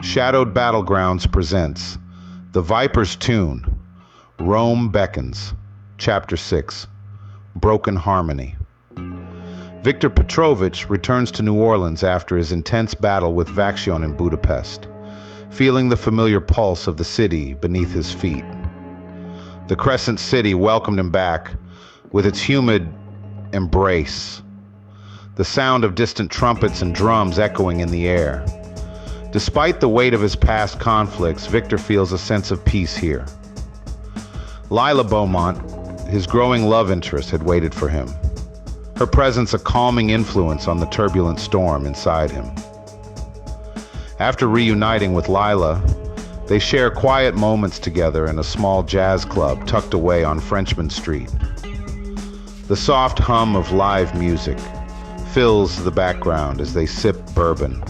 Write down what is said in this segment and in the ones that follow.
Shadowed Battlegrounds presents The Viper's Tune, Rome Beckons, Chapter 6, Broken Harmony. Victor Petrovich returns to New Orleans after his intense battle with Vaxxion in Budapest, feeling the familiar pulse of the city beneath his feet. The Crescent City welcomed him back with its humid embrace, the sound of distant trumpets and drums echoing in the air. Despite the weight of his past conflicts, Victor feels a sense of peace here. Lila Beaumont, his growing love interest, had waited for him, her presence a calming influence on the turbulent storm inside him. After reuniting with Lila, they share quiet moments together in a small jazz club tucked away on Frenchmen Street. The soft hum of live music fills the background as they sip bourbon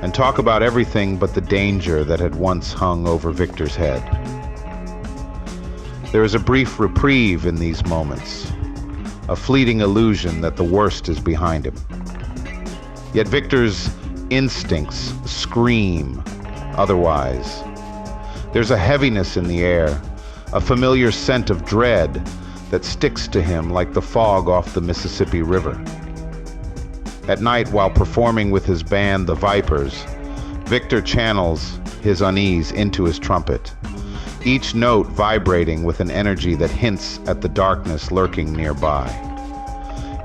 and talk about everything but the danger that had once hung over Victor's head. There is a brief reprieve in these moments, a fleeting illusion that the worst is behind him. Yet Victor's instincts scream otherwise. There's a heaviness in the air, a familiar scent of dread that sticks to him like the fog off the Mississippi River. At night, while performing with his band, the Vipers, Victor channels his unease into his trumpet, each note vibrating with an energy that hints at the darkness lurking nearby.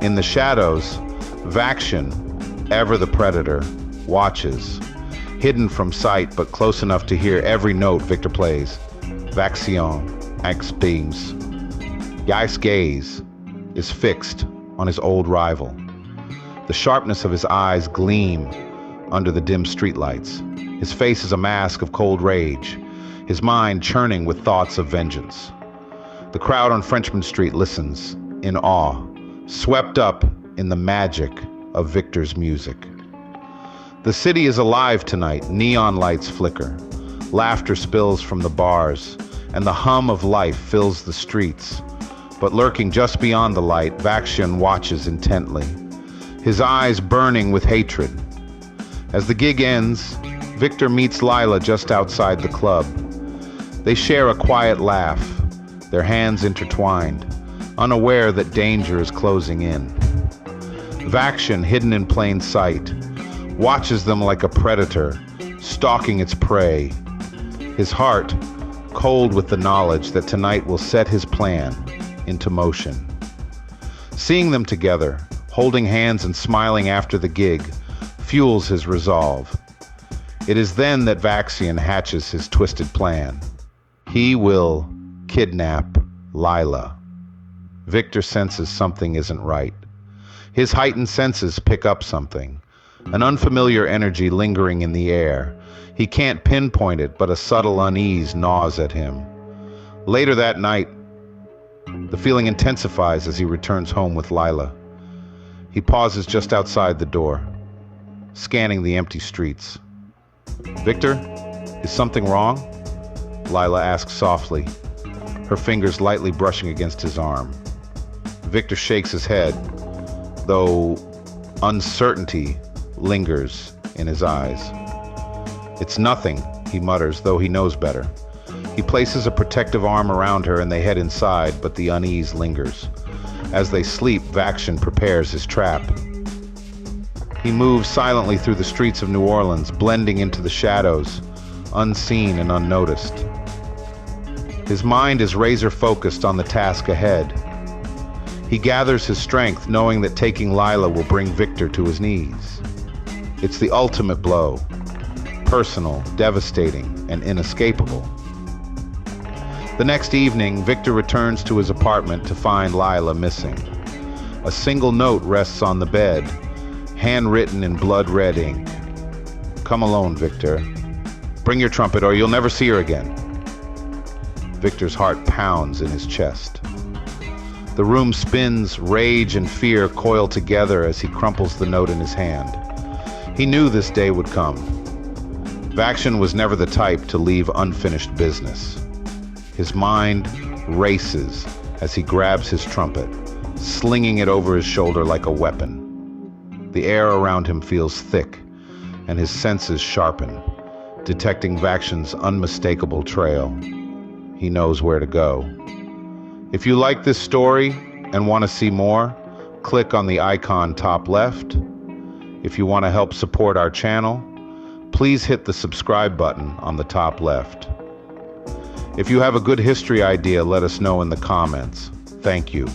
In the shadows, Vaxxion, ever the predator, watches, hidden from sight but close enough to hear every note Victor plays. Vaxxion, beams. Guy's gaze is fixed on his old rival. The sharpness of his eyes gleam under the dim streetlights. His face is a mask of cold rage, his mind churning with thoughts of vengeance. The crowd on Frenchmen Street listens in awe, swept up in the magic of Victor's music. The city is alive tonight. Neon lights flicker, laughter spills from the bars, and the hum of life fills the streets. But lurking just beyond the light, Vaxxion watches intently, his eyes burning with hatred. As the gig ends, Victor meets Lila just outside the club. They share a quiet laugh, their hands intertwined, unaware that danger is closing in. Vaxxion, hidden in plain sight, watches them like a predator, stalking its prey, his heart cold with the knowledge that tonight will set his plan into motion. Seeing them together, holding hands and smiling after the gig, fuels his resolve. It is then that Vaxxion hatches his twisted plan. He will kidnap Lila. Victor senses something isn't right. His heightened senses pick up something, an unfamiliar energy lingering in the air. He can't pinpoint it, but a subtle unease gnaws at him. Later that night, the feeling intensifies as he returns home with Lila. He pauses just outside the door, scanning the empty streets. "Victor, is something wrong?" Lila asks softly, her fingers lightly brushing against his arm. Victor shakes his head, though uncertainty lingers in his eyes. "It's nothing," he mutters, though he knows better. He places a protective arm around her and they head inside, but the unease lingers. As they sleep, Vaxxion prepares his trap. He moves silently through the streets of New Orleans, blending into the shadows, unseen and unnoticed. His mind is razor-focused on the task ahead. He gathers his strength, knowing that taking Lila will bring Victor to his knees. It's the ultimate blow, personal, devastating, and inescapable. The next evening, Victor returns to his apartment to find Lila missing. A single note rests on the bed, handwritten in blood-red ink. "Come alone, Victor. Bring your trumpet or you'll never see her again." Victor's heart pounds in his chest. The room spins, rage and fear coil together as he crumples the note in his hand. He knew this day would come. Vaxxion was never the type to leave unfinished business. His mind races as he grabs his trumpet, slinging it over his shoulder like a weapon. The air around him feels thick, and his senses sharpen. detecting Vaxxion's unmistakable trail. He knows where to go. If you like this story and want to see more, click on the icon top left. If you want to help support our channel, please hit the subscribe button on the top left. If you have a good history idea, let us know in the comments. Thank you.